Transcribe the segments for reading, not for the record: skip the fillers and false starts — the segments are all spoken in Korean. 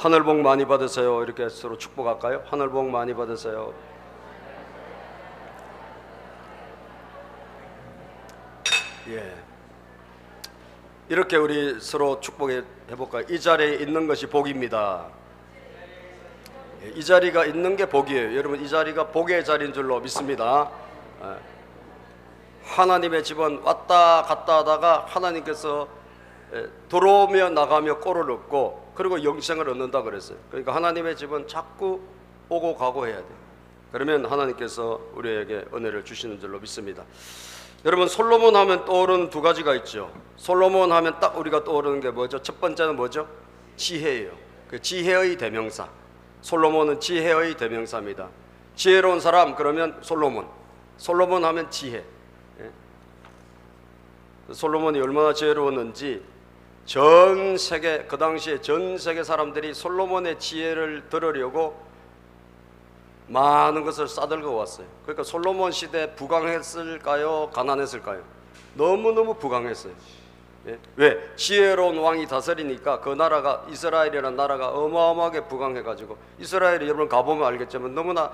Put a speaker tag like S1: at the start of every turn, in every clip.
S1: 하늘 복 많이 받으세요. 이렇게 서로 축복할까요? 하늘 복 많이 받으세요. 예. 이렇게 우리 서로 축복해 볼까요? 이 자리에 있는 것이 복입니다. 예, 이 자리가 있는 게 복이에요. 여러분, 이 자리가 복의 자리인 줄로 믿습니다. 예. 하나님의 집은 왔다 갔다 하다가 하나님께서 들어오며 나가며 꼴을 얻고 그리고 영생을 얻는다 그랬어요. 그러니까 하나님의 집은 자꾸 오고 가고 해야 돼요. 그러면 하나님께서 우리에게 은혜를 주시는 줄로 믿습니다. 여러분, 솔로몬 하면 떠오르는 두 가지가 있죠. 솔로몬 하면 딱 우리가 떠오르는 게 뭐죠? 첫 번째는 뭐죠? 지혜예요. 그 지혜의 대명사. 솔로몬은 지혜의 대명사입니다. 지혜로운 사람 그러면 솔로몬. 솔로몬 하면 지혜. 솔로몬이 얼마나 지혜로웠는지 전 세계, 그 당시에 전 세계 사람들이 솔로몬의 지혜를 들으려고 많은 것을 싸들고 왔어요. 그러니까 솔로몬 시대 부강했을까요? 가난했을까요? 너무너무 부강했어요. 예? 왜? 지혜로운 왕이 다스리니까 그 나라가, 이스라엘이라는 나라가 어마어마하게 부강해가지고, 이스라엘이 여러분 가보면 알겠지만 너무나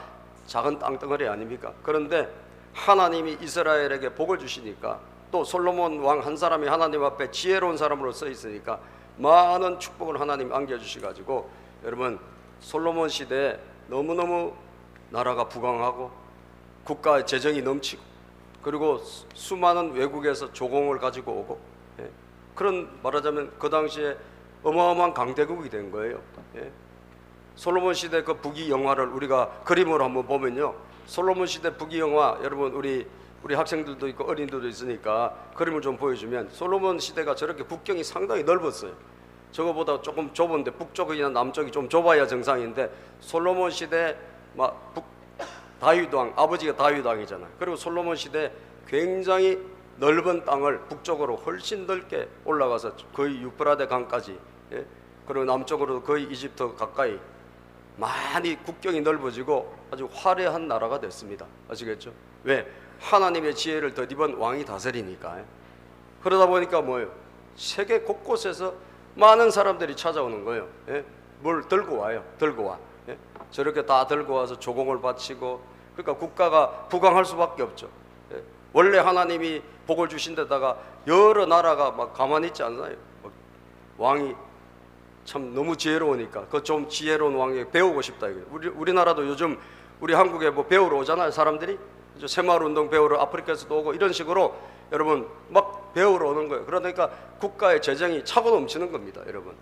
S1: 작은 땅덩어리 아닙니까? 그런데 하나님이 이스라엘에게 복을 주시니까, 또 솔로몬 왕 한 사람이 하나님 앞에 지혜로운 사람으로 서 있으니까 많은 축복을 하나님 안겨주셔가지고, 여러분 솔로몬 시대에 너무너무 나라가 부강하고 국가의 재정이 넘치고, 그리고 수많은 외국에서 조공을 가지고 오고, 예? 그런, 말하자면 그 당시에 어마어마한 강대국이 된 거예요. 예? 솔로몬 시대 그 북이 영화를 우리가 그림으로 한번 보면요, 솔로몬 시대 북이 영화, 여러분 우리 학생들도 있고 어린이들도 있으니까 그림을 좀 보여주면, 솔로몬 시대가 저렇게 국경이 상당히 넓었어요. 저거보다 조금 좁은데, 북쪽이나 남쪽이 좀 좁아야 정상인데, 솔로몬 시대 막 다윗 왕, 아버지가 다윗 왕이잖아요. 그리고 솔로몬 시대 굉장히 넓은 땅을 북쪽으로 훨씬 넓게 올라가서 거의 유프라데 강까지, 예? 그리고 남쪽으로 거의 이집트 가까이 많이 국경이 넓어지고 아주 화려한 나라가 됐습니다. 아시겠죠? 왜? 하나님의 지혜를 덧입은 왕이 다스리니까. 그러다 보니까 뭐예요? 세계 곳곳에서 많은 사람들이 찾아오는 거예요. 예? 뭘 들고 와요. 들고 와. 예? 저렇게 다 들고 와서 조공을 바치고, 그러니까 국가가 부강할 수밖에 없죠. 예? 원래 하나님이 복을 주신 데다가 여러 나라가 막 가만히 있지 않나요? 왕이 참 너무 지혜로우니까 그 좀 지혜로운 왕에게 배우고 싶다. 우리나라도 요즘 우리 한국에 뭐 배우러 오잖아요. 사람들이 새마을운동 배우러 아프리카에서도 오고, 이런 식으로 여러분 막 배우러 오는 거예요. 그러니까 국가의 재정이 차고 넘치는 겁니다. 여러분,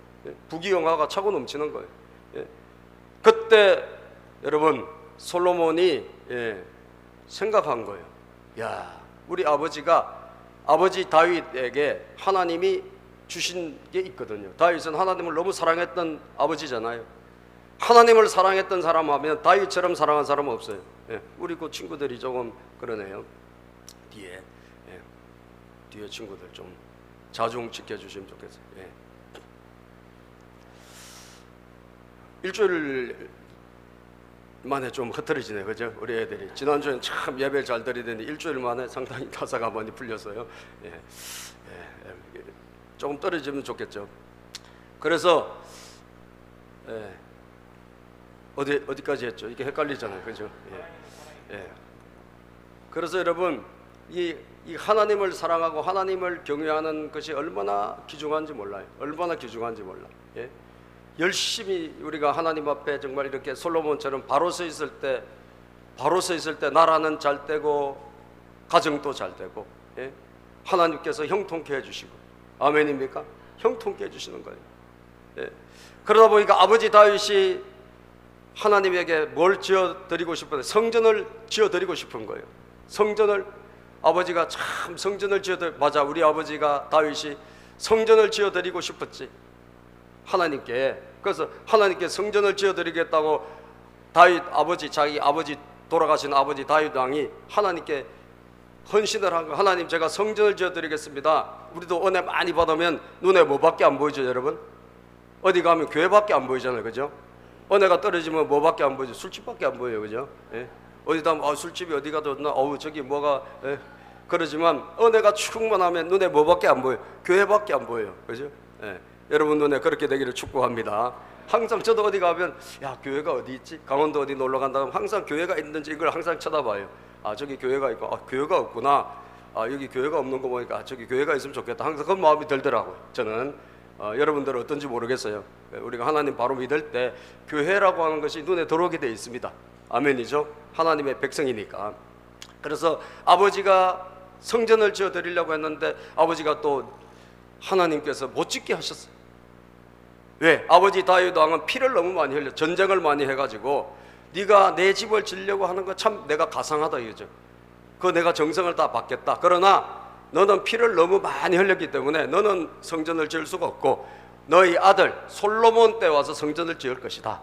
S1: 부귀영화가 차고 넘치는 거예요. 그때 여러분 솔로몬이 생각한 거예요. 야, 우리 아버지 다윗에게 하나님이 주신 게 있거든요. 다윗은 하나님을 너무 사랑했던 아버지잖아요. 하나님을 사랑했던 사람 하면 다윗처럼 사랑한 사람은 없어요. 우리 그 친구들이 조금 그러네요. 뒤에 친구들 좀 자중 지켜주시면 좋겠어요. 일주일 만에 좀 흐트러지네, 그죠? 우리 애들이 지난주엔 참 예배를 잘 드리더니 일주일 만에 상당히 가사가 많이 풀려서요. 조금 떨어지면 좋겠죠. 그래서 어디까지 했죠? 이게 헷갈리잖아요, 그죠? 그래서 여러분, 이 하나님을 사랑하고 하나님을 경외하는 것이 얼마나 귀중한지 몰라요. 얼마나 귀중한지 몰라. 열심히 우리가 하나님 앞에 정말 이렇게 솔로몬처럼 바로 서 있을 때 나라는 잘 되고 가정도 잘 되고, 하나님께서 형통케 해주시고, 아멘입니까? 형통케 해주시는 거예요. 그러다 보니까 아버지 다윗이 하나님에게 뭘 지어드리고 싶어요? 성전을 지어드리고 싶은 거예요. 성전을, 아버지가 참 성전을 맞아, 우리 아버지가 다윗이 성전을 지어드리고 싶었지, 하나님께. 그래서 하나님께 성전을 지어드리겠다고 다윗 아버지, 자기 아버지, 돌아가신 아버지 다윗 왕이 하나님께 헌신을 한 거예요. 하나님, 제가 성전을 지어드리겠습니다. 우리도 은혜 많이 받으면 눈에 뭐밖에 안 보이죠, 여러분? 어디 가면 교회밖에 안 보이잖아요, 그죠? 은혜가 떨어지면 뭐밖에 안 보이죠? 술집밖에 안 보여요, 그죠? 어디다 술집이 어디 가도 저기 뭐가, 그러지만 은혜가 충만하면 눈에 뭐밖에 안 보여요? 교회밖에 안 보여요, 그죠? 여러분 눈에 그렇게 되기를 축복합니다. 항상 저도 어디 가면 야 교회가 어디 있지? 강원도 어디 놀러 간다 하면 항상 교회가 있는지 이걸 항상 쳐다봐요. 아 저기 교회가 있고 아 교회가 없구나. 아 여기 교회가 없는 거 보니까 아, 저기 교회가 있으면 좋겠다. 항상 그런 마음이 들더라고요. 저는 여러분들은 어떤지 모르겠어요. 우리가 하나님 바로 믿을 때 교회라고 하는 것이 눈에 들어오게 되어 있습니다. 아멘이죠. 하나님의 백성이니까. 그래서 아버지가 성전을 지어 드리려고 했는데 아버지가 또 하나님께서 못 짓게 하셨어요. 왜? 아버지 다윗 왕은 피를 너무 많이 흘려 전쟁을 많이 해가지고 네가 내 집을 지으려고 하는 거 참 내가 가상하다 이거죠. 그 내가 정성을 다 받겠다. 그러나 너는 피를 너무 많이 흘렸기 때문에 너는 성전을 지을 수가 없고 너희 아들 솔로몬 때 와서 성전을 지을 것이다.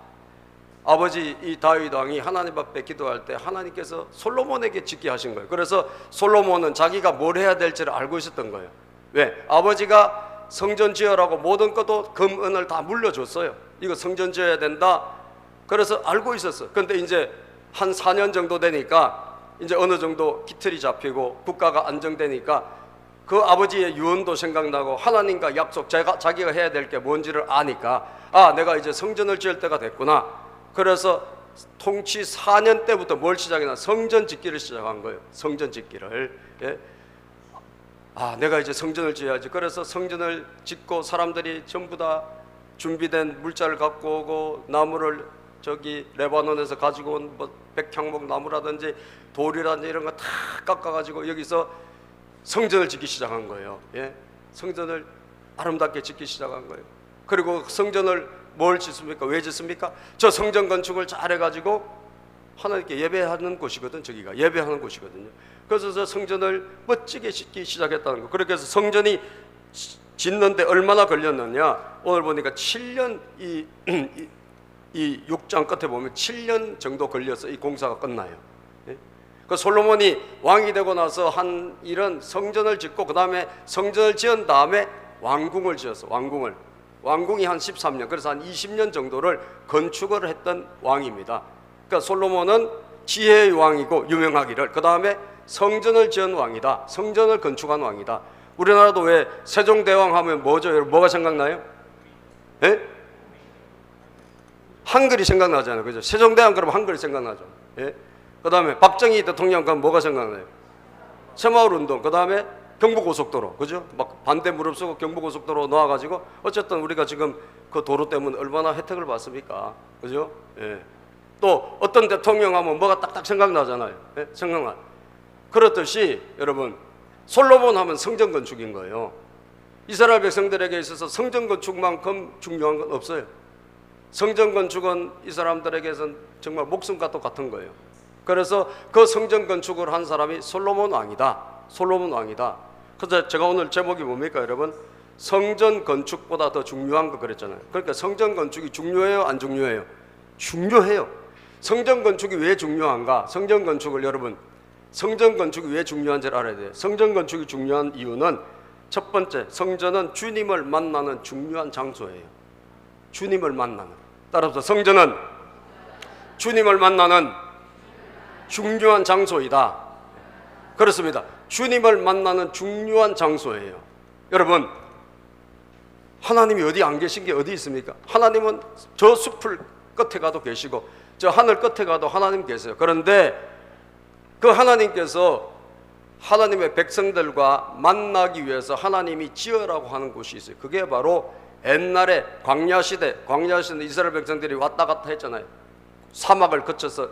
S1: 아버지 이 다윗 왕이 하나님 앞에 기도할 때 하나님께서 솔로몬에게 짓게 하신 거예요. 그래서 솔로몬은 자기가 뭘 해야 될지를 알고 있었던 거예요. 왜? 아버지가 성전 지으라고 모든 것도 금은을 다 물려줬어요. 이거 성전 지어야 된다. 그래서 알고 있었어. 근데 이제 한 4년 정도 되니까 이제 어느 정도 기틀이 잡히고 국가가 안정되니까 그 아버지의 유언도 생각나고 하나님과 약속 자기가 해야 될 게 뭔지를 아니까 아 내가 이제 성전을 지을 때가 됐구나. 그래서 통치 4년 때부터 뭘 시작했나? 성전 짓기를 시작한 거예요. 성전 짓기를. 예? 아 내가 이제 성전을 지어야지. 그래서 성전을 짓고 사람들이 전부 다 준비된 물자를 갖고 오고 나무를 저기 레바논에서 가지고 온 뭐 백향목 나무라든지 돌이라든지 이런 거 다 깎아가지고 여기서 성전을 짓기 시작한 거예요. 예? 성전을 아름답게 짓기 시작한 거예요. 그리고 성전을 뭘 짓습니까? 왜 짓습니까? 저 성전 건축을 잘 해가지고 하나님께 예배하는 곳이거든. 저기가 예배하는 곳이거든요. 그래서 저 성전을 멋지게 짓기 시작했다는 거. 그렇게 해서 성전이 짓는데 얼마나 걸렸느냐? 오늘 보니까 7년 이 6장 끝에 보면 7년 정도 걸려서 이 공사가 끝나요. 예? 그 솔로몬이 왕이 되고 나서 한 일은 성전을 짓고 그 다음에 성전을 지은 다음에 왕궁을 지었어. 왕궁이 한 13년, 그래서 한 20년 정도를 건축을 했던 왕입니다. 그러니까 솔로몬은 지혜의 왕이고 유명하기를, 그 다음에 성전을 지은 왕이다. 성전을 건축한 왕이다. 우리나라도 왜 세종대왕 하면 뭐죠? 여러분 뭐가 생각나요? 예? 한글이 생각나잖아요. 그죠? 세종대왕 그러면 한글이 생각나죠. 예? 그 다음에 박정희 대통령 그러면 뭐가 생각나요? 새마을운동, 그 다음에 경부고속도로, 그죠? 막 반대 무릅쓰고 경부고속도로 놓아가지고 어쨌든 우리가 지금 그 도로 때문에 얼마나 혜택을 받습니까? 그죠? 예. 또 어떤 대통령 하면 뭐가 딱딱 생각나잖아요. 예? 생각나. 그렇듯이 여러분 솔로몬 하면 성전 건축인 거예요. 이스라엘 백성들에게 있어서 성전 건축만큼 중요한 건 없어요. 성전 건축은 이 사람들에게선 정말 목숨과 똑같은 거예요. 그래서 그 성전 건축을 한 사람이 솔로몬 왕이다. 솔로몬 왕이다. 그래서 제가 오늘 제목이 뭡니까 여러분? 성전 건축보다 더 중요한 거 그랬잖아요. 그러니까 성전 건축이 중요해요? 안 중요해요? 중요해요. 성전 건축이 왜 중요한가? 성전 건축을 여러분 성전 건축이 왜 중요한지를 알아야 돼요. 성전 건축이 중요한 이유는 첫 번째, 성전은 주님을 만나는 중요한 장소예요. 주님을 만나는. 따라서 성전은 주님을 만나는 중요한 장소이다. 그렇습니다. 주님을 만나는 중요한 장소예요. 여러분 하나님이 어디 안 계신 게 어디 있습니까? 하나님은 저 숲을 끝에 가도 계시고 저 하늘 끝에 가도 하나님 계세요. 그런데 그 하나님께서 하나님의 백성들과 만나기 위해서 하나님이 지으라고 하는 곳이 있어요. 그게 바로 옛날에 광야시대 이스라엘 백성들이 왔다 갔다 했잖아요. 사막을 거쳐서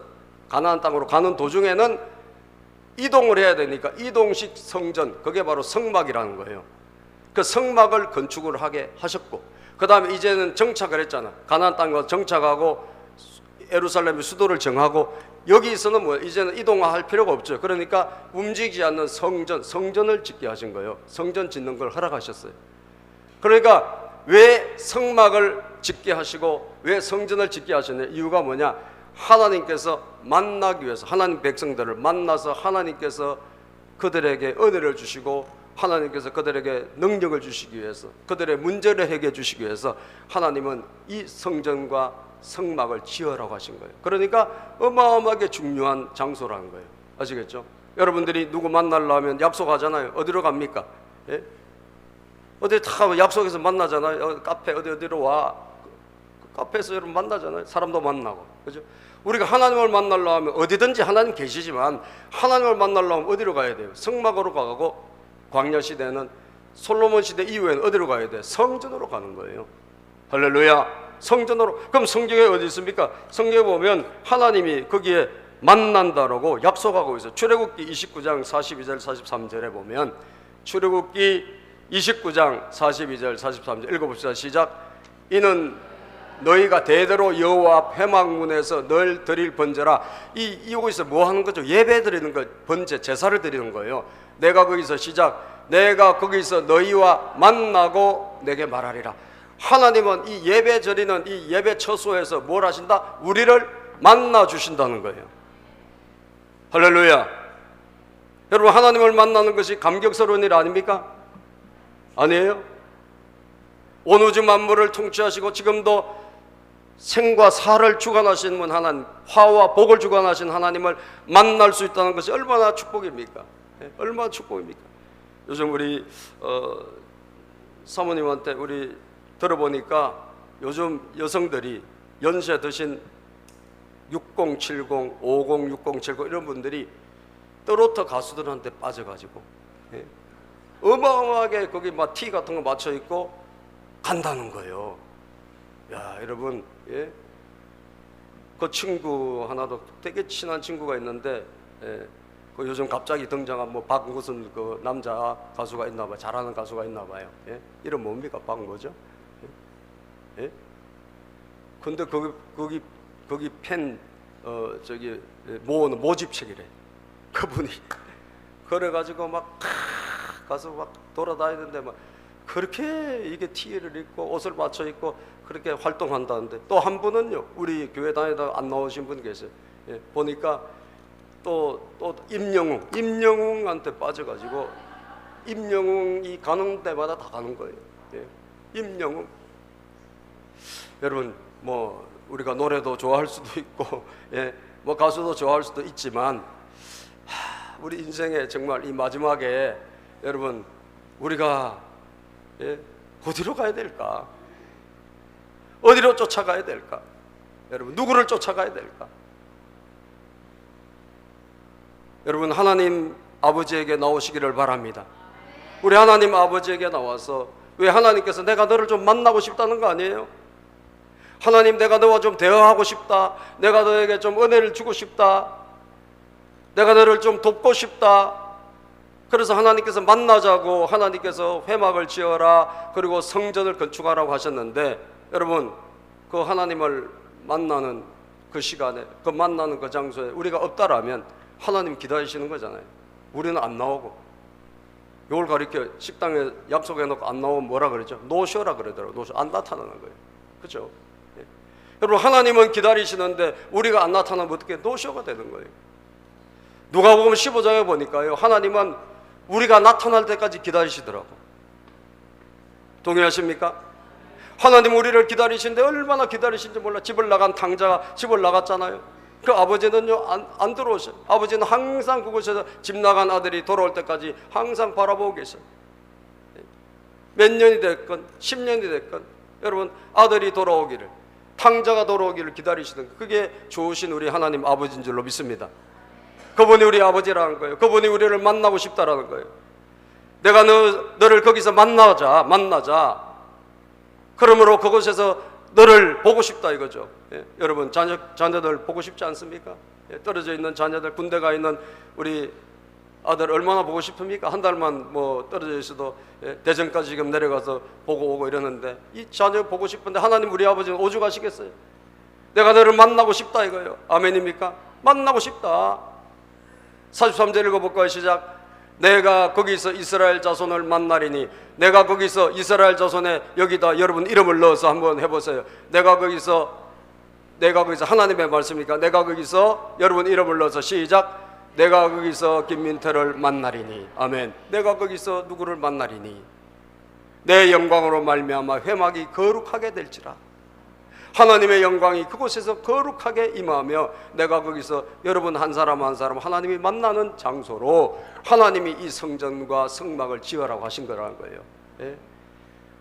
S1: 가나안 땅으로 가는 도중에는 이동을 해야 되니까 이동식 성전, 그게 바로 성막이라는 거예요. 그 성막을 건축을 하게 하셨고 그 다음에 이제는 정착을 했잖아. 가나안 땅에 가서 정착하고 예루살렘의 수도를 정하고 여기서는 뭐 이제는 이동할 필요가 없죠. 그러니까 움직이지 않는 성전을 짓게 하신 거예요. 성전 짓는 걸 허락하셨어요. 그러니까 왜 성막을 짓게 하시고 왜 성전을 짓게 하셨냐? 이유가 뭐냐? 하나님께서 만나기 위해서, 하나님 백성들을 만나서 하나님께서 그들에게 은혜를 주시고 하나님께서 그들에게 능력을 주시기 위해서, 그들의 문제를 해결해 주시기 위해서 하나님은 이 성전과 성막을 지으라고 하신 거예요. 그러니까 어마어마하게 중요한 장소라는 거예요. 아시겠죠? 여러분들이 누구 만나려면 약속하잖아요. 어디로 갑니까? 예? 어디 다 약속해서 만나잖아요. 카페 어디로 와. 카페에서 여러분 만나잖아요. 사람도 만나고, 그죠? 우리가 하나님을 만나려 하면 어디든지 하나님 계시지만 하나님을 만나려 하면 어디로 가야 돼요? 성막으로 가고, 광야 시대는 솔로몬 시대 이후에는 어디로 가야 돼요? 성전으로 가는 거예요. 할렐루야. 성전으로. 그럼 성경에 어디 있습니까? 성경에 보면 하나님이 거기에 만난다라고 약속하고 있어요. 출애굽기 29장 42절 43절에 보면, 출애굽기 29장 42절 43절 읽어봅시다. 시작. 이는 너희가 대대로 여호와 앞 회막문에서 늘 드릴 번제라. 여기서 뭐 하는 거죠? 예배 드리는 거, 번제, 제사를 드리는 거예요. 내가 거기서 시작. 내가 거기서 너희와 만나고 내게 말하리라. 하나님은 이 예배 드리는 이 예배 처소에서 뭘 하신다? 우리를 만나 주신다는 거예요. 할렐루야. 여러분, 하나님을 만나는 것이 감격스러운 일 아닙니까? 아니에요? 온 우주 만물을 통치하시고 지금도 생과 사를 주관하시는 분 하나님, 화와 복을 주관하신 하나님을 만날 수 있다는 것이 얼마나 축복입니까? 얼마나 축복입니까? 요즘 우리 사모님한테 우리 들어보니까 요즘 여성들이 연세 드신 6070, 50, 6070 이런 분들이 트로트 가수들한테 빠져가지고 어마어마하게 거기 막 티 같은 거 맞춰 입고 간다는 거예요. 야, 여러분, 그 친구 하나도 되게 친한 친구가 있는데, 그 요즘 갑자기 등장한 뭐 박무슨 그 남자 가수가 있나 봐요. 잘하는 가수가 있나 봐요. 이름 뭡니까? 박 뭐죠? 근데 거기 팬 저기 모으는 모집책이래. 그분이 그래가지고 막 가서 막 돌아다니는데 막 그렇게 이게 티를 입고 옷을 맞춰 입고 그렇게 활동한다는데, 또 한 분은요, 우리 교회 다니다가 안 나오신 분 계세요. 보니까 또 임영웅한테 빠져가지고 임영웅이 가는 데마다 다 가는 거예요. 임영웅. 여러분, 뭐 우리가 노래도 좋아할 수도 있고, 뭐 가수도 좋아할 수도 있지만, 우리 인생의 정말 이 마지막에 여러분, 우리가 어디로 가야 될까? 어디로 쫓아가야 될까? 여러분, 누구를 쫓아가야 될까? 여러분, 하나님 아버지에게 나오시기를 바랍니다. 우리 하나님 아버지에게 나와서, 왜 하나님께서 내가 너를 좀 만나고 싶다는 거 아니에요? 하나님, 내가 너와 좀 대화하고 싶다. 내가 너에게 좀 은혜를 주고 싶다. 내가 너를 좀 돕고 싶다. 그래서 하나님께서 만나자고 하나님께서 회막을 지어라, 그리고 성전을 건축하라고 하셨는데, 여러분, 그 하나님을 만나는 그 시간에, 그 만나는 그 장소에 우리가 없다라면 하나님 기다리시는 거잖아요. 우리는 안 나오고, 요걸 가리켜 식당에 약속해놓고 안 나오면 뭐라 그러죠? 노쇼라 그러더라고요. 노쇼, 안 나타나는 거예요. 그렇죠? 여러분, 하나님은 기다리시는데 우리가 안 나타나면 어떻게 노쇼가 되는 거예요? 누가복음 15장에 보니까요, 하나님은 우리가 나타날 때까지 기다리시더라고. 동의하십니까? 하나님 우리를 기다리시는데 얼마나 기다리신지 몰라. 집을 나간 탕자가 집을 나갔잖아요. 그 아버지는요, 안 들어오셔요. 아버지는 항상 그곳에서 집 나간 아들이 돌아올 때까지 항상 바라보고 계셔요. 몇 년이 됐건 10년이 됐건 여러분, 아들이 돌아오기를, 탕자가 돌아오기를 기다리시는, 그게 좋으신 우리 하나님 아버지인 줄로 믿습니다. 그분이 우리 아버지라는 거예요. 그분이 우리를 만나고 싶다라는 거예요. 내가 너를 거기서 만나자. 그러므로 그곳에서 너를 보고 싶다 이거죠. 여러분, 자녀들 보고 싶지 않습니까? 떨어져 있는 자녀들, 군대 가 있는 우리 아들 얼마나 보고 싶습니까? 한 달만 뭐 떨어져 있어도 대전까지 지금 내려가서 보고 오고 이러는데, 이 자녀 보고 싶은데 하나님 우리 아버지는 오죽하시겠어요? 내가 너를 만나고 싶다 이거예요. 아멘입니까? 만나고 싶다. 43절 읽어볼까요? 시작. 내가 거기서 이스라엘 자손을 만나리니, 내가 거기서 이스라엘 자손에, 여기다 여러분 이름을 넣어서 한번 해보세요. 내가 거기서 하나님의 말씀이니까, 내가 거기서 여러분 이름을 넣어서 시작. 내가 거기서 김민태를 만나리니. 아멘. 내가 거기서 누구를 만나리니? 내 영광으로 말미암아 회막이 거룩하게 될지라. 하나님의 영광이 그곳에서 거룩하게 임하며, 내가 거기서 여러분 한 사람 한 사람 하나님이 만나는 장소로 하나님이 이 성전과 성막을 지으라고 하신 거라는 거예요.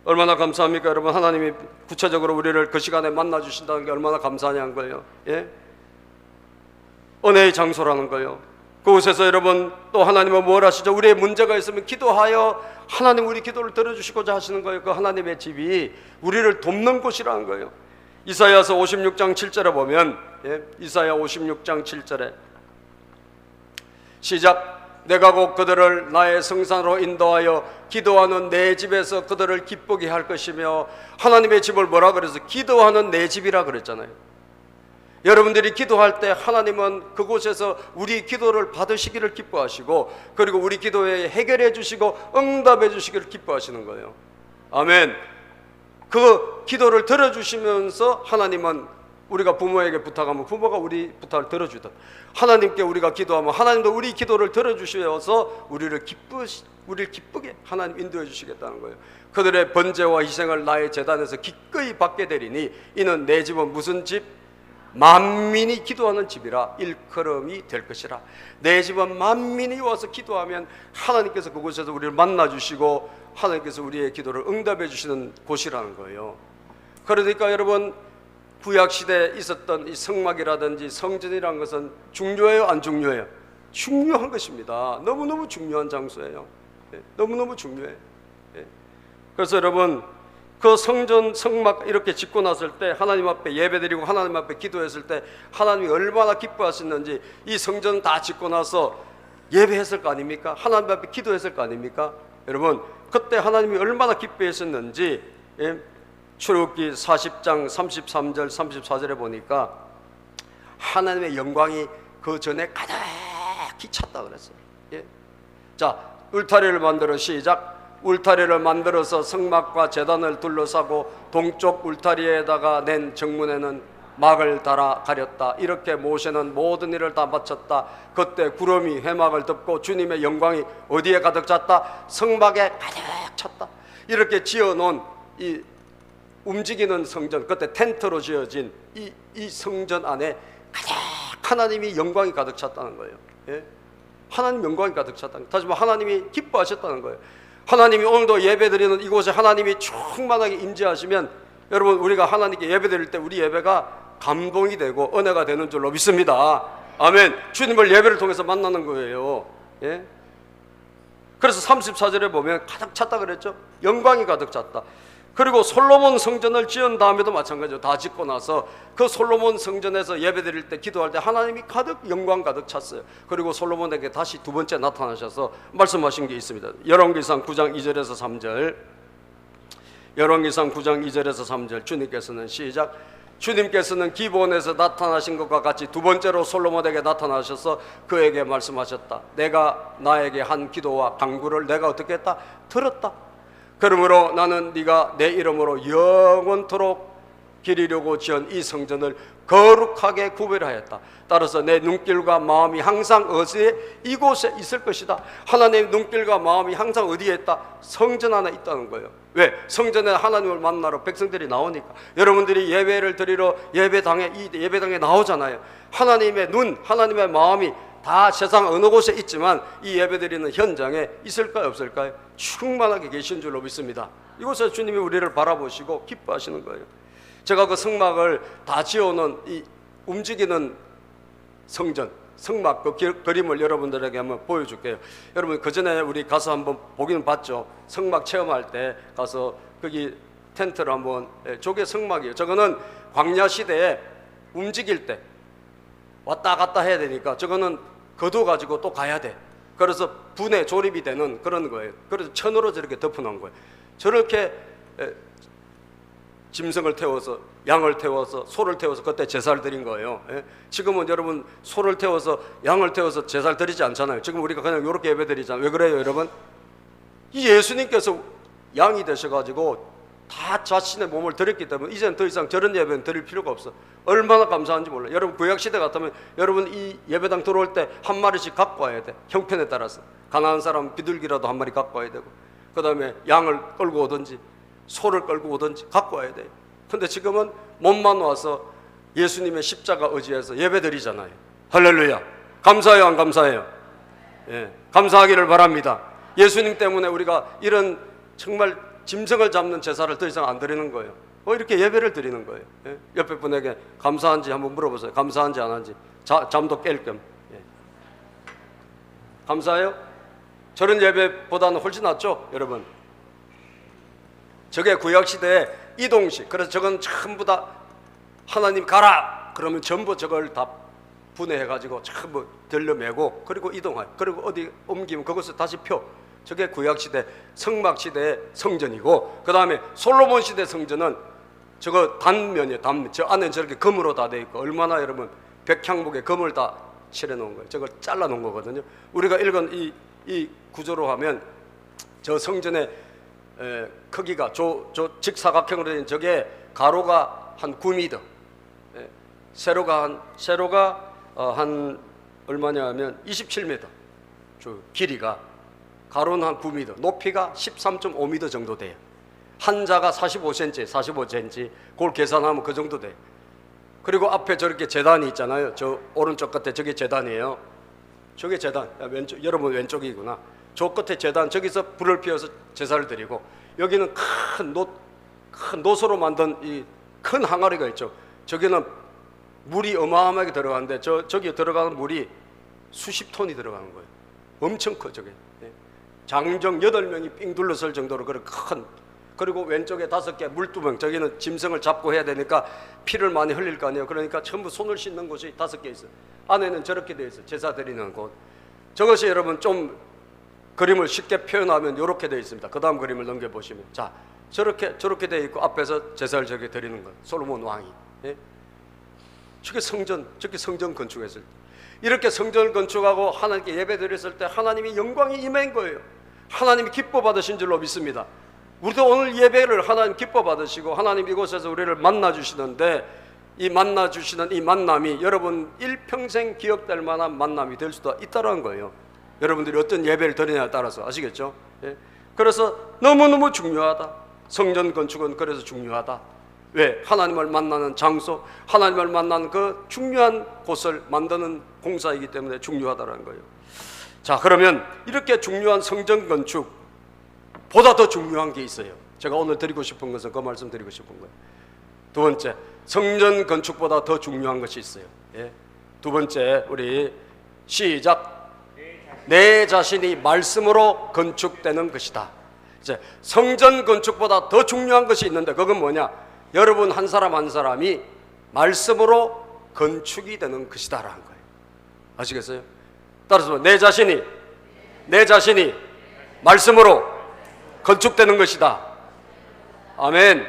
S1: 얼마나 감사합니까 여러분. 하나님이 구체적으로 우리를 그 시간에 만나주신다는 게 얼마나 감사하냐는 거예요. 예? 은혜의 장소라는 거예요. 그곳에서 여러분 또 하나님은 뭘 하시죠? 우리의 문제가 있으면 기도하여 하나님 우리 기도를 들어주시고자 하시는 거예요. 그 하나님의 집이 우리를 돕는 곳이라는 거예요. 이사야서 56장 7절에 보면, 예? 이사야 56장 7절에 시작. 내가 곧 그들을 나의 성산으로 인도하여 기도하는 내 집에서 그들을 기쁘게 할 것이며, 하나님의 집을 뭐라 그래서 기도하는 내 집이라 그랬잖아요. 여러분들이 기도할 때 하나님은 그곳에서 우리 기도를 받으시기를 기뻐하시고, 그리고 우리 기도에 해결해 주시고 응답해 주시기를 기뻐하시는 거예요. 아멘. 그 기도를 들어주시면서 하나님은 우리가 부모에게 부탁하면 부모가 우리 부탁을 들어주듯, 하나님께 우리가 기도하면 하나님도 우리 기도를 들어주셔서 우리를 기쁘게 하나님 인도해 주시겠다는 거예요. 그들의 번제와 희생을 나의 제단에서 기꺼이 받게 되리니 이는 내 집은 무슨 집? 만민이 기도하는 집이라 일컬음이 될 것이라. 내 집은 만민이 와서 기도하면 하나님께서 그곳에서 우리를 만나주시고 하나님께서 우리의 기도를 응답해 주시는 곳이라는 거예요. 그러니까 여러분, 구약시대에 있었던 이 성막이라든지 성전이라는 것은 중요해요, 안 중요해요? 중요한 것입니다. 너무너무 중요한 장소예요. 너무너무 중요해요. 그래서 여러분, 그 성전, 성막 이렇게 짓고 났을 때 하나님 앞에 예배드리고 하나님 앞에 기도했을 때 하나님이 얼마나 기뻐하셨는지, 이 성전 다 짓고 나서 예배했을 거 아닙니까? 하나님 앞에 기도했을 거 아닙니까? 여러분, 그때 하나님이 얼마나 기뻐하셨는지, 출애굽기 40장 33절 34절에 보니까 하나님의 영광이 그 전에 가득히 찼다 그랬어요. 예? 자, 울타리를 만들어 시작. 울타리를 만들어서 성막과 제단을 둘러싸고 동쪽 울타리에다가 낸 정문에는 막을 달아 가렸다. 이렇게 모세는 모든 일을 다 마쳤다. 그때 구름이 회막을 덮고 주님의 영광이 어디에 가득 찼다? 성막에 가득 찼다. 이렇게 지어놓은 이 움직이는 성전, 그때 텐트로 지어진 이 성전 안에 가득 하나님이 영광이 가득 찼다는 거예요. 예? 하나님 영광이 가득 찼다는 거예요. 다시 말해 하나님이 기뻐하셨다는 거예요. 하나님이 오늘도 예배드리는 이곳에 하나님이 충만하게 임재하시면, 여러분, 우리가 하나님께 예배드릴 때 우리 예배가 감동이 되고 은혜가 되는 줄로 믿습니다. 아멘. 주님을 예배를 통해서 만나는 거예요. 예? 그래서 34절에 보면 가득 찼다 그랬죠. 영광이 가득 찼다. 그리고 솔로몬 성전을 지은 다음에도 마찬가지죠. 다 짓고 나서 그 솔로몬 성전에서 예배드릴 때 기도할 때 하나님이 가득 영광 가득 찼어요. 그리고 솔로몬에게 다시 두 번째 나타나셔서 말씀하신 게 있습니다. 열왕기상 9장 2절에서 3절. 열왕기상 9장 2절에서 3절. 주님께서는 시작. 주님께서는 기브온에서 나타나신 것과 같이 두 번째로 솔로몬에게 나타나셔서 그에게 말씀하셨다. 내가 나에게 한 기도와 간구를 내가 어떻게 했다? 들었다. 그러므로 나는 네가 내 이름으로 영원토록 기리려고 지은 이 성전을 거룩하게 구별하였다. 따라서 내 눈길과 마음이 항상 어디에? 이곳에 있을 것이다. 하나님의 눈길과 마음이 항상 어디에 있다? 성전 안에 있다는 거예요. 왜? 성전에 하나님을 만나러 백성들이 나오니까. 여러분들이 예배를 드리러 예배당에 나오잖아요. 하나님의 눈, 하나님의 마음이 다 세상 어느 곳에 있지만 이 예배드리는 현장에 있을까요, 없을까요? 충만하게 계신 줄로 믿습니다. 이곳에 주님이 우리를 바라보시고 기뻐하시는 거예요. 제가 그 성막을 다 지어놓은 이 움직이는 성전, 성막 그 그림을 여러분들에게 한번 보여줄게요. 여러분, 그 전에 우리 가서 한번 보기는 봤죠. 성막 체험할 때 가서 거기 텐트를 한번, 저게 성막이에요. 저거는 광야 시대에 움직일 때 왔다 갔다 해야 되니까 저거는 거둬가지고 또 가야 돼. 그래서 분에 조립이 되는 그런 거예요. 그래서 천으로 저렇게 덮어놓은 거예요. 저렇게 짐승을 태워서, 양을 태워서, 소를 태워서 그때 제사를 드린 거예요. 지금은 여러분 소를 태워서, 양을 태워서 제사를 드리지 않잖아요. 지금 우리가 그냥 이렇게 예배 드리잖아요. 왜 그래요, 여러분? 이 예수님께서 양이 되셔가지고 다 자신의 몸을 드렸기 때문에 이제는 더 이상 저런 예배는 드릴 필요가 없어. 얼마나 감사한지 몰라요. 여러분, 구약시대 같으면 여러분 이 예배당 들어올 때 한 마리씩 갖고 와야 돼. 형편에 따라서. 가난한 사람은 비둘기라도 한 마리 갖고 와야 되고, 그 다음에 양을 끌고 오든지 소를 끌고 오든지 갖고 와야 돼요. 근데 지금은 몸만 와서 예수님의 십자가 의지해서 예배 드리잖아요. 할렐루야. 감사해요, 안 감사해요? 감사하기를 바랍니다. 예수님 때문에 우리가 이런 정말 짐승을 잡는 제사를 더 이상 안 드리는 거예요. 이렇게 예배를 드리는 거예요. 예? 옆에 분에게 감사한지 한번 물어보세요. 감사한지 안 한지. 잠도 깰 겸. 예. 감사해요? 저런 예배보다는 훨씬 낫죠, 여러분. 저게 구약시대의 이동식. 그래서 저건 전부 다 하나님 가라 그러면 전부 저걸 다 분해해가지고 전부 들려매고 그리고 이동하여 그리고 어디 옮기면 그것을 다시 펴. 저게 구약시대 성막시대의 성전이고, 그 다음에 솔로몬시대 성전은 저거 단면이에요. 단면. 저 안에 저렇게 금으로 다 돼 있고, 얼마나 여러분 백향목에 금을 다 칠해 놓은 거예요. 저걸 잘라 놓은 거거든요. 우리가 읽은 이 구조로 하면 저 성전의 크기가 저 직사각형으로 된 저게 가로가 한 9m, 세로가 한 얼마냐 하면 27m, 저 길이가 가로는 한 9m, 높이가 13.5m 정도 돼요. 한자가 45cm, 그걸 계산하면 그 정도 돼요. 그리고 앞에 저렇게 제단이 있잖아요. 저 오른쪽 끝에 저게 제단이에요. 저게 제단, 왼쪽, 여러분 왼쪽이구나. 저 끝에 제단, 저기서 불을 피워서 제사를 드리고, 여기는 큰 노소로 만든 이 큰 항아리가 있죠. 저기는 물이 어마어마하게 들어가는데 저기 들어가는 물이 수십 톤이 들어가는 거예요. 엄청 커 저게. 장정 8명이 삥 둘러설 정도로 그런 큰. 그리고 왼쪽에 5개 물두멍, 저기는 짐승을 잡고 해야 되니까 피를 많이 흘릴 거 아니에요. 그러니까 전부 손을 씻는 곳이 5개 있어요. 안에는 저렇게 되어 있어요. 제사 드리는 곳. 저것이 여러분 좀 그림을 쉽게 표현하면 이렇게 되어 있습니다. 그 다음 그림을 넘겨보시면, 자, 저렇게 되어 있고 앞에서 제사를 저렇게 드리는 것. 솔로몬 왕이. 예? 저게 성전 건축했을 때, 이렇게 성전을 건축하고 하나님께 예배 드렸을 때 하나님이 영광이 임한 거예요. 하나님이 기뻐 받으신 줄로 믿습니다. 우리도 오늘 예배를 하나님 기뻐 받으시고 하나님 이곳에서 우리를 만나 주시는데, 이 만나 주시는 이 만남이 여러분 일평생 기억될 만한 만남이 될 수도 있다는 거예요. 여러분들이 어떤 예배를 드리냐에 따라서. 아시겠죠? 예? 그래서 너무너무 중요하다. 성전 건축은 그래서 중요하다. 왜? 하나님을 만나는 장소, 하나님을 만나는 그 중요한 곳을 만드는 공사이기 때문에 중요하다는 거예요. 자, 그러면 이렇게 중요한 성전 건축 보다 더 중요한 게 있어요. 제가 오늘 드리고 싶은 것은 그 말씀 드리고 싶은 거예요. 두 번째, 성전 건축보다 더 중요한 것이 있어요. 예? 두 번째, 우리 시작. 내 자신이 말씀으로 건축되는 것이다. 이제 성전 건축보다 더 중요한 것이 있는데, 그건 뭐냐? 여러분 한 사람 한 사람이 말씀으로 건축이 되는 것이다라는 거예요. 아시겠어요? 따라서 내 자신이 말씀으로 건축되는 것이다. 아멘.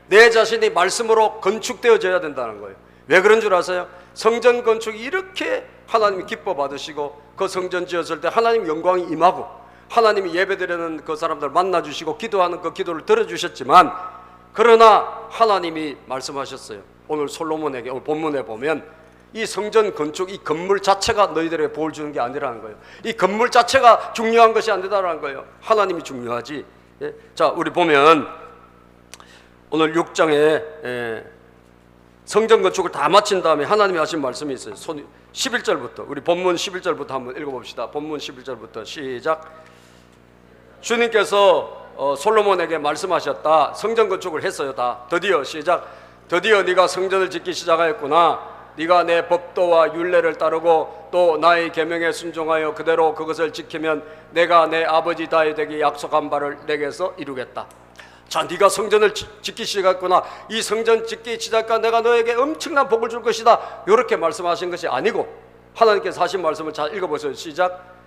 S1: 내 자신이 말씀으로 건축되어져야 된다는 거예요. 왜 그런 줄 아세요? 성전 건축이 이렇게 하나님이 기뻐 받으시고, 그 성전 지었을 때 하나님 영광이 임하고 하나님이 예배드리는 그 사람들 만나주시고 기도하는 그 기도를 들어주셨지만, 그러나 하나님이 말씀하셨어요. 오늘 솔로몬에게, 오늘 본문에 보면 이 성전 건축, 이 건물 자체가 너희들에게 복을 주는 게 아니라는 거예요. 이 건물 자체가 중요한 것이 아니다라는 거예요. 하나님이 중요하지. 예? 자, 우리 보면 오늘 6장에 성전 건축을 다 마친 다음에 하나님이 하신 말씀이 있어요. 11절부터, 우리 본문 11절부터 한번 읽어봅시다. 본문 11절부터 시작. 주님께서 솔로몬에게 말씀하셨다. 성전 건축을 했어요. 다 드디어. 시작. 드디어 네가 성전을 짓기 시작하였구나. 네가 내 법도와 율례를 따르고 또 나의 계명에 순종하여 그대로 그것을 지키면 내가 내 아버지 다윗에게 약속한 바를 내게서 이루겠다. 자, 네가 성전을 짓기 시작했구나. 이 성전 짓기 시작한 내가 너에게 엄청난 복을 줄 것이다. 이렇게 말씀하신 것이 아니고, 하나님께서 하신 말씀을 잘 읽어보세요. 시작.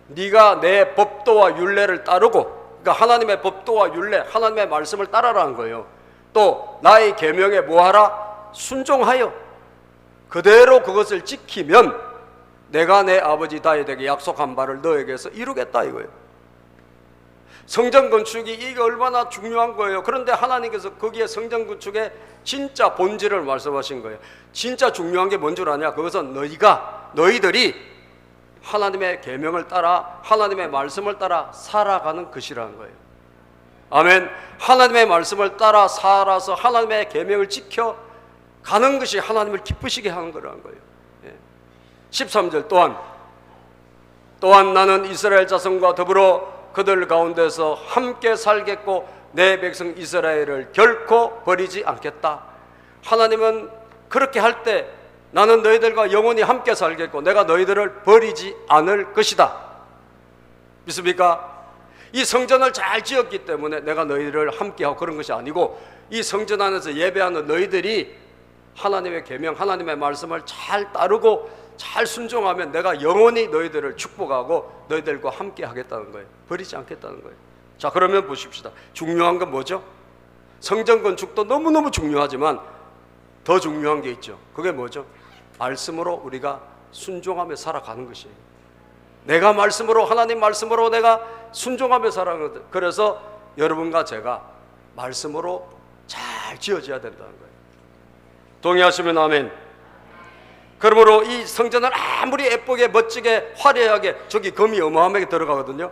S1: 네가 내 법도와 율례를 따르고, 그러니까 하나님의 법도와 율례, 하나님의 말씀을 따라라는 거예요. 또 나의 계명에 뭐하라? 순종하여 그대로 그것을 지키면 내가 내 아버지 다윗에게 약속한 바를 너에게서 이루겠다 이거예요. 성전 건축이 이게 얼마나 중요한 거예요. 그런데 하나님께서 거기에 성전 건축의 진짜 본질을 말씀하신 거예요. 진짜 중요한 게 뭔 줄 아냐? 그것은 너희들이 하나님의 계명을 따라, 하나님의 말씀을 따라 살아가는 것이라는 거예요. 아멘. 하나님의 말씀을 따라 살아서 하나님의 계명을 지켜 가는 것이 하나님을 기쁘시게 하는 거라는 거예요. 13절 또한 나는 이스라엘 자손과 더불어 그들 가운데서 함께 살겠고 내 백성 이스라엘을 결코 버리지 않겠다. 하나님은 그렇게 할 때 나는 너희들과 영원히 함께 살겠고 내가 너희들을 버리지 않을 것이다. 믿습니까? 이 성전을 잘 지었기 때문에 내가 너희들을 함께하고 그런 것이 아니고 이 성전 안에서 예배하는 너희들이 하나님의 계명, 하나님의 말씀을 잘 따르고 잘 순종하면 내가 영원히 너희들을 축복하고 너희들과 함께 하겠다는 거예요. 버리지 않겠다는 거예요. 자, 그러면 보십시다. 중요한 건 뭐죠? 성전 건축도 너무너무 중요하지만 더 중요한 게 있죠. 그게 뭐죠? 말씀으로 우리가 순종하며 살아가는 것이에요. 내가 말씀으로, 하나님 말씀으로 내가 순종하며 살아가는 것. 그래서 여러분과 제가 말씀으로 잘 지어져야 된다는 거예요. 동의하시면 아멘. 그러므로 이 성전을 아무리 예쁘게 멋지게 화려하게, 저기 금이 어마어마하게 들어가거든요.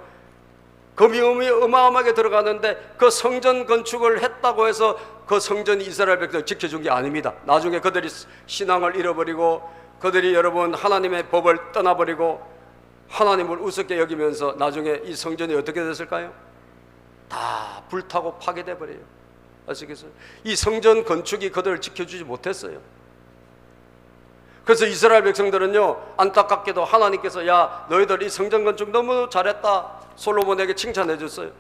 S1: 금이 어마어마하게 들어가는데 그 성전 건축을 했다고 해서 그 성전이 이스라엘 백성을 지켜준 게 아닙니다. 나중에 그들이 신앙을 잃어버리고 그들이 여러분 하나님의 법을 떠나버리고 하나님을 우습게 여기면서 나중에 이 성전이 어떻게 됐을까요? 다 불타고 파괴돼 버려요. 아시겠어요? 이 성전 건축이 그들을 지켜주지 못했어요. 그래서 이스라엘 백성들은요, 안타깝게도 하나님께서 야 너희들 이 성전 건축 너무 잘했다, 솔로몬에게 칭찬해 줬어요.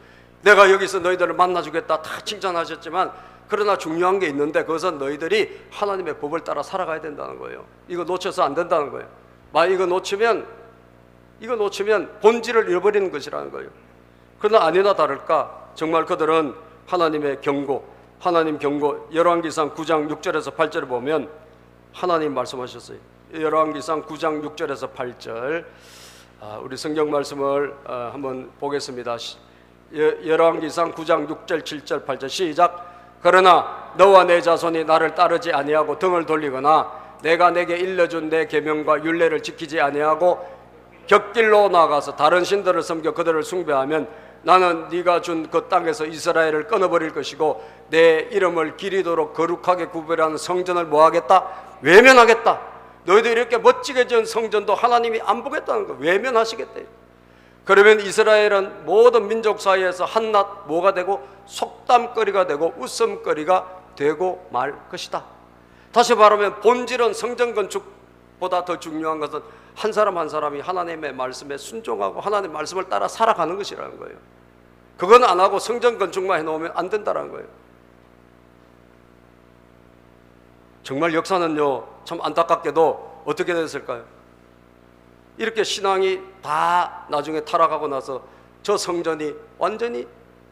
S1: 내가 여기서 너희들을 만나주겠다 다 칭찬하셨지만 그러나 중요한 게 있는데 그것은 너희들이 하나님의 법을 따라 살아가야 된다는 거예요. 이거 놓쳐서 안 된다는 거예요. 만약 이거 놓치면 본질을 잃어버리는 것이라는 거예요. 그러나 아니나 다를까 정말 그들은 하나님의 경고, 하나님 경고, 열왕기상 9장 6절에서 8절을 보면 하나님 말씀하셨어요. 열왕기상 9장 6절에서 8절 우리 성경 말씀을 한번 보겠습니다. 열왕기상 9장 6절 7절 8절 시작. 그러나 너와 내 자손이 나를 따르지 아니하고 등을 돌리거나 내가 내게 일러준 내 계명과 율례를 지키지 아니하고 곁길로 나가서 다른 신들을 섬겨 그들을 숭배하면 나는 네가 준 그 땅에서 이스라엘을 끊어버릴 것이고 내 이름을 기리도록 거룩하게 구별하는 성전을 뭐하겠다? 외면하겠다. 너희들 이렇게 멋지게 지은 성전도 하나님이 안 보겠다는 거, 외면하시겠대. 그러면 이스라엘은 모든 민족 사이에서 한낱 뭐가 되고 속담거리가 되고 웃음거리가 되고 말 것이다. 다시 말하면 본질은 성전 건축보다 더 중요한 것은 한 사람 한 사람이 하나님의 말씀에 순종하고 하나님의 말씀을 따라 살아가는 것이라는 거예요. 그건 안 하고 성전 건축만 해놓으면 안 된다는 거예요. 정말 역사는요 참 안타깝게도 어떻게 됐을까요? 이렇게 신앙이 다 나중에 타락하고 나서 저 성전이 완전히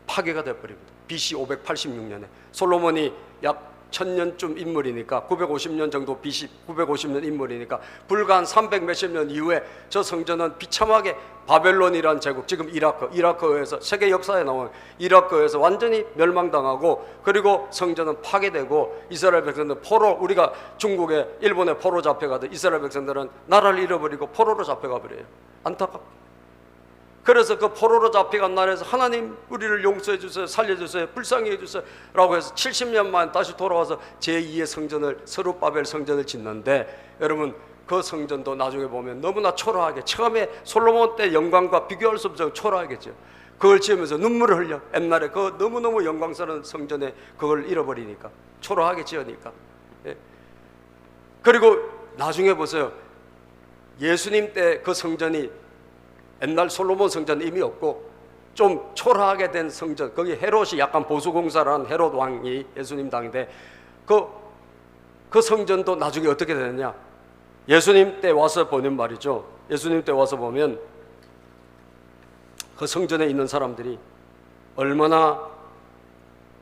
S1: 파괴가 되어버립니다. BC 586년에 솔로몬이 약 1000년쯤 인물이니까 950년 정도 BC 950년 인물이니까 불과 한 300 몇십 년 이후에 저 성전은 비참하게 바벨론이란 제국, 지금 이라크에서 세계 역사에 나온 이라크에서 완전히 멸망당하고 그리고 성전은 파괴되고 이스라엘 백성들은 포로, 우리가 중국에 일본에 포로 잡혀가듯 이스라엘 백성들은 나라를 잃어버리고 포로로 잡혀가 버려요. 안타깝게. 그래서 그 포로로 잡혀간 나라에서 하나님 우리를 용서해 주세요, 살려주세요, 불쌍히 해주세요 라고 해서 70년 만에 다시 돌아와서 제2의 성전을, 스룹바벨 성전을 짓는데 여러분 그 성전도 나중에 보면 너무나 초라하게, 처음에 솔로몬 때 영광과 비교할 수 없을 초라하겠죠. 그걸 지으면서 눈물을 흘려. 옛날에 그 너무너무 영광스러운 성전에 그걸 잃어버리니까, 초라하게 지으니까. 예. 그리고 나중에 보세요. 예수님 때 그 성전이 옛날 솔로몬 성전 이미 없고 좀 초라하게 된 성전, 거기 헤롯이 약간 보수공사를 한 헤롯 왕이 예수님 당인데 그 성전도 나중에 어떻게 되느냐, 예수님 때 와서 보는 말이죠. 예수님 때 와서 보면 그 성전에 있는 사람들이 얼마나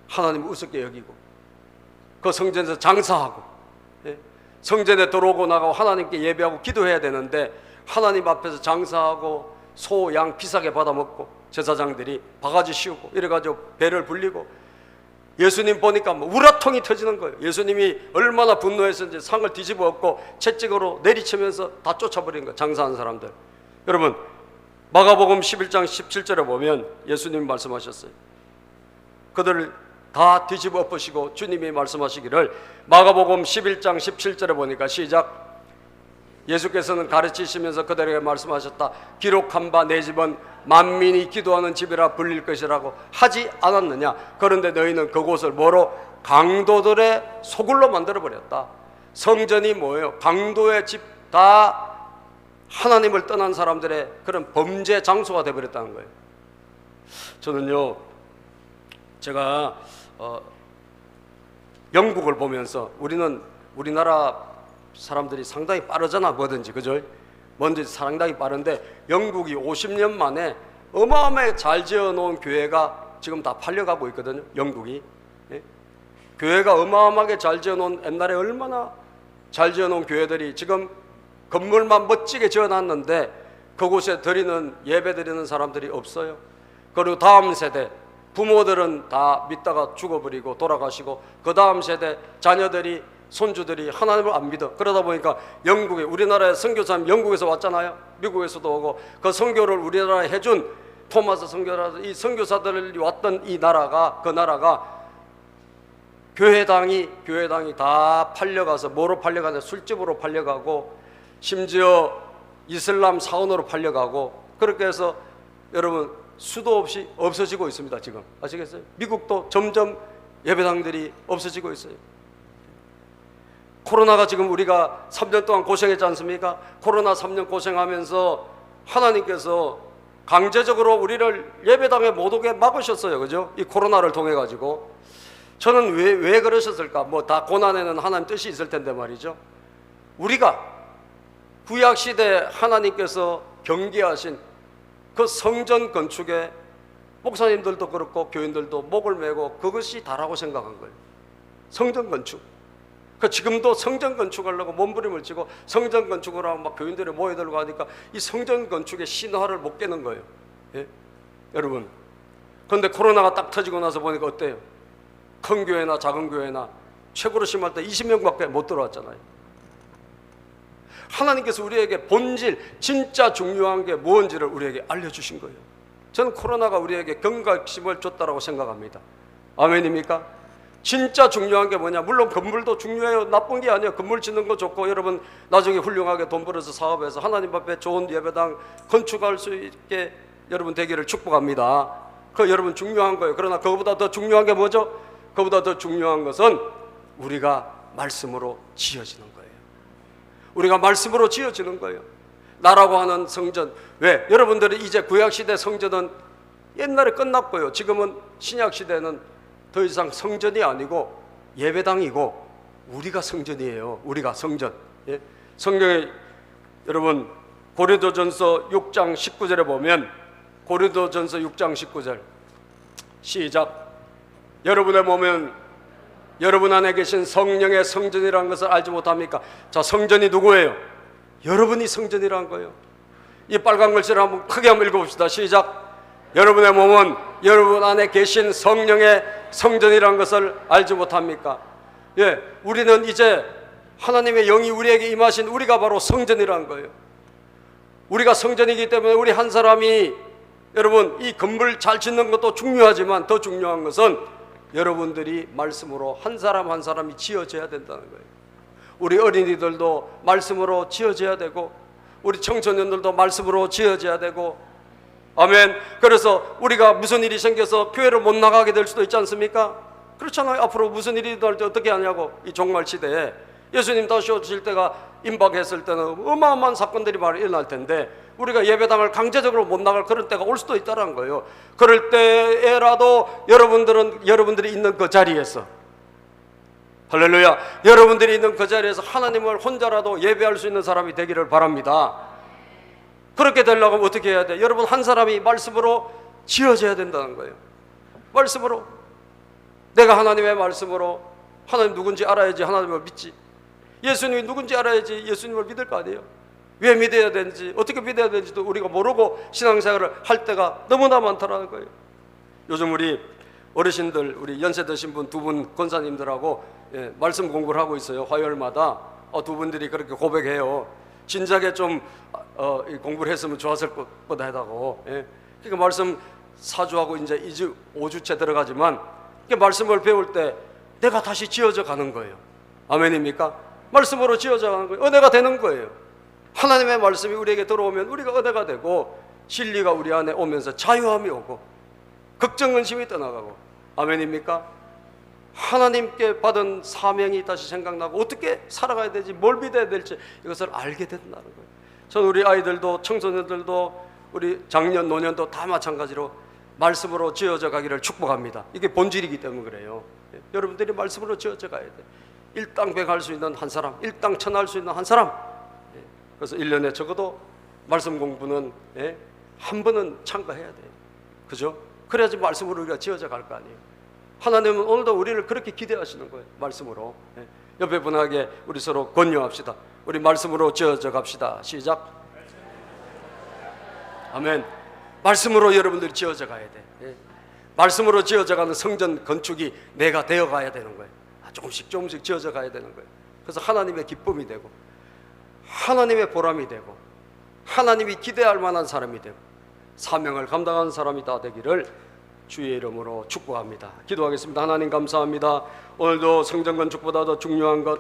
S1: 하나님을 우습게 여기고 그 성전에서 장사하고, 예? 성전에 들어오고 나가고 하나님께 예배하고 기도해야 되는데 하나님 앞에서 장사하고 소, 양 비싸게 받아먹고 제사장들이 바가지 씌우고 이래가지고 배를 불리고 예수님 보니까 뭐 우라통이 터지는 거예요. 예수님이 얼마나 분노했는지 상을 뒤집어 엎고 채찍으로 내리치면서 다 쫓아버린 거예요. 장사하는 사람들. 여러분 마가복음 11장 17절에 보면 예수님이 말씀하셨어요. 그들을 다 뒤집어 엎으시고 주님이 말씀하시기를 마가복음 11장 17절에 보니까 시작. 예수께서는 가르치시면서 그들에게 말씀하셨다. 기록한 바 내 집은 만민이 기도하는 집이라 불릴 것이라고 하지 않았느냐. 그런데 너희는 그곳을 뭐로? 강도들의 소굴로 만들어버렸다. 성전이 뭐예요? 강도의 집, 다 하나님을 떠난 사람들의 그런 범죄 장소가 되어버렸다는 거예요. 저는요, 제가 영국을 보면서 우리나라 사람들이 상당히 빠르잖아, 뭐든지, 그죠? 뭔지 상당히 빠른데 영국이 50년 만에 어마어마하게 잘 지어놓은 교회가 지금 다 팔려가고 있거든요. 영국이. 예? 교회가 어마어마하게 잘 지어놓은, 옛날에 얼마나 잘 지어놓은 교회들이 지금 건물만 멋지게 지어놨는데 그곳에 예배 드리는 사람들이 없어요. 그리고 다음 세대 부모들은 다 믿다가 죽어버리고 돌아가시고, 그 다음 세대 자녀들이, 손주들이 하나님을 안 믿어. 그러다 보니까 영국에, 우리나라에 선교사님 영국에서 왔잖아요. 미국에서도 오고, 그 선교를 우리나라에 해준 토마스 선교사라서 이 선교사들이 왔던 이 나라가, 그 나라가 교회당이 다 팔려가서, 뭐로 팔려가냐? 술집으로 팔려가고, 심지어 이슬람 사원으로 팔려가고, 그렇게 해서 여러분 수도 없이 없어지고 있습니다. 지금 아시겠어요? 미국도 점점 예배당들이 없어지고 있어요. 코로나가 지금 우리가 3년 동안 고생했지 않습니까? 코로나 3년 고생하면서 하나님께서 강제적으로 우리를 예배당에 못 오게 막으셨어요. 그죠? 이 코로나를 통해 가지고. 저는 왜 그러셨을까? 뭐 다 고난에는 하나님 뜻이 있을 텐데 말이죠. 우리가 구약시대 하나님께서 경계하신 그 성전 건축에 목사님들도 그렇고 교인들도 목을 메고 그것이 다라고 생각한 거예요. 성전 건축. 그 지금도 성전 건축하려고 몸부림을 치고 성전 건축을 하고 막 교인들이 모여들고 하니까 이 성전 건축의 신화를 못 깨는 거예요. 예? 여러분, 그런데 코로나가 딱 터지고 나서 보니까 어때요? 큰 교회나 작은 교회나 최고로 심할 때 20명밖에 못 들어왔잖아요. 하나님께서 우리에게 본질, 진짜 중요한 게 뭔지를 우리에게 알려주신 거예요. 저는 코로나가 우리에게 경각심을 줬다고 생각합니다. 아멘입니까? 진짜 중요한 게 뭐냐? 물론 건물도 중요해요. 나쁜 게 아니에요. 건물 짓는 거 좋고, 여러분 나중에 훌륭하게 돈 벌어서 사업해서 하나님 앞에 좋은 예배당 건축할 수 있게 여러분 되기를 축복합니다. 그 여러분 중요한 거예요. 그러나 그거보다 더 중요한 게 뭐죠? 그보다 더 중요한 것은 우리가 말씀으로 지어지는 거예요. 우리가 말씀으로 지어지는 거예요. 나라고 하는 성전. 왜? 여러분들이 이제 구약시대 성전은 옛날에 끝났고요. 지금은 신약시대는 더 이상 성전이 아니고 예배당이고 우리가 성전이에요. 우리가 성전. 예? 성경에 여러분 고린도전서 6장 19절에 보면, 고린도전서 6장 19절 시작. 여러분의 몸은 여러분 안에 계신 성령의 성전이라는 것을 알지 못합니까? 자, 성전이 누구예요? 여러분이 성전이라는 거예요. 이 빨간 글씨를 한번 크게 한번 읽어봅시다. 시작. 여러분의 몸은 여러분 안에 계신 성령의 성전이라는 것을 알지 못합니까? 예, 우리는 이제 하나님의 영이 우리에게 임하신 우리가 바로 성전이라는 거예요. 우리가 성전이기 때문에 우리 한 사람이, 여러분 이 건물 잘 짓는 것도 중요하지만 더 중요한 것은 여러분들이 말씀으로 한 사람 한 사람이 지어져야 된다는 거예요. 우리 어린이들도 말씀으로 지어져야 되고, 우리 청소년들도 말씀으로 지어져야 되고, 아멘. 그래서 우리가 무슨 일이 생겨서 교회를 못 나가게 될 수도 있지 않습니까? 그렇잖아요. 앞으로 무슨 일이 날 때 어떻게 하냐고. 이 종말 시대에 예수님 다시 오실 때가 임박했을 때는 어마어마한 사건들이 많이 일어날 텐데 우리가 예배당을 강제적으로 못 나갈 그런 때가 올 수도 있다는 거예요. 그럴 때에라도 여러분들이 있는 그 자리에서, 할렐루야, 여러분들이 있는 그 자리에서 하나님을 혼자라도 예배할 수 있는 사람이 되기를 바랍니다. 그렇게 되려면 어떻게 해야 돼? 여러분 한 사람이 말씀으로 지어져야 된다는 거예요. 말씀으로. 내가 하나님의 말씀으로 하나님 누군지 알아야지 하나님을 믿지. 예수님이 누군지 알아야지 예수님을 믿을 거 아니에요. 왜 믿어야 되는지, 어떻게 믿어야 되는지도 우리가 모르고 신앙생활을 할 때가 너무나 많다라는 거예요. 요즘 우리 어르신들, 우리 연세 드신 분 두 분 권사님들하고 말씀 공부를 하고 있어요. 화요일마다 두 분들이 그렇게 고백해요. 진작에 좀 공부를 했으면 좋았을 것보다 하다고. 그러니까 말씀 4주하고 이제 2주, 5주째 들어가지만 말씀을 배울 때 내가 다시 지어져 가는 거예요. 아멘입니까? 말씀으로 지어져 가는 거예요. 은혜가 되는 거예요. 하나님의 말씀이 우리에게 들어오면 우리가 은혜가 되고 진리가 우리 안에 오면서 자유함이 오고 걱정 근심이 떠나가고. 아멘입니까? 하나님께 받은 사명이 다시 생각나고 어떻게 살아가야 되지, 뭘 믿어야 될지 이것을 알게 된다는 거예요. 저는 우리 아이들도 청소년들도 우리 장년 노년도 다 마찬가지로 말씀으로 지어져 가기를 축복합니다. 이게 본질이기 때문에 그래요. 여러분들이 말씀으로 지어져 가야 돼. 일당백할 수 있는 한 사람, 일당천할 수 있는 한 사람. 그래서 1년에 적어도 말씀 공부는 한 번은 참가해야 돼요. 그죠? 그래야지 말씀으로 우리가 지어져 갈 거 아니에요. 하나님은 오늘도 우리를 그렇게 기대하시는 거예요. 말씀으로. 옆에 분에게 우리 서로 권유합시다. 우리 말씀으로 지어져 갑시다. 시작. 아멘. 말씀으로 여러분들이 지어져 가야 돼. 말씀으로 지어져 가는 성전 건축이 내가 되어 가야 되는 거예요. 조금씩 조금씩 지어져 가야 되는 거예요. 그래서 하나님의 기쁨이 되고 하나님의 보람이 되고 하나님이 기대할 만한 사람이 되고 사명을 감당하는 사람이 다 되기를 주의 이름으로 축복합니다. 기도하겠습니다. 하나님 감사합니다. 오늘도 성전 건축보다 더 중요한 것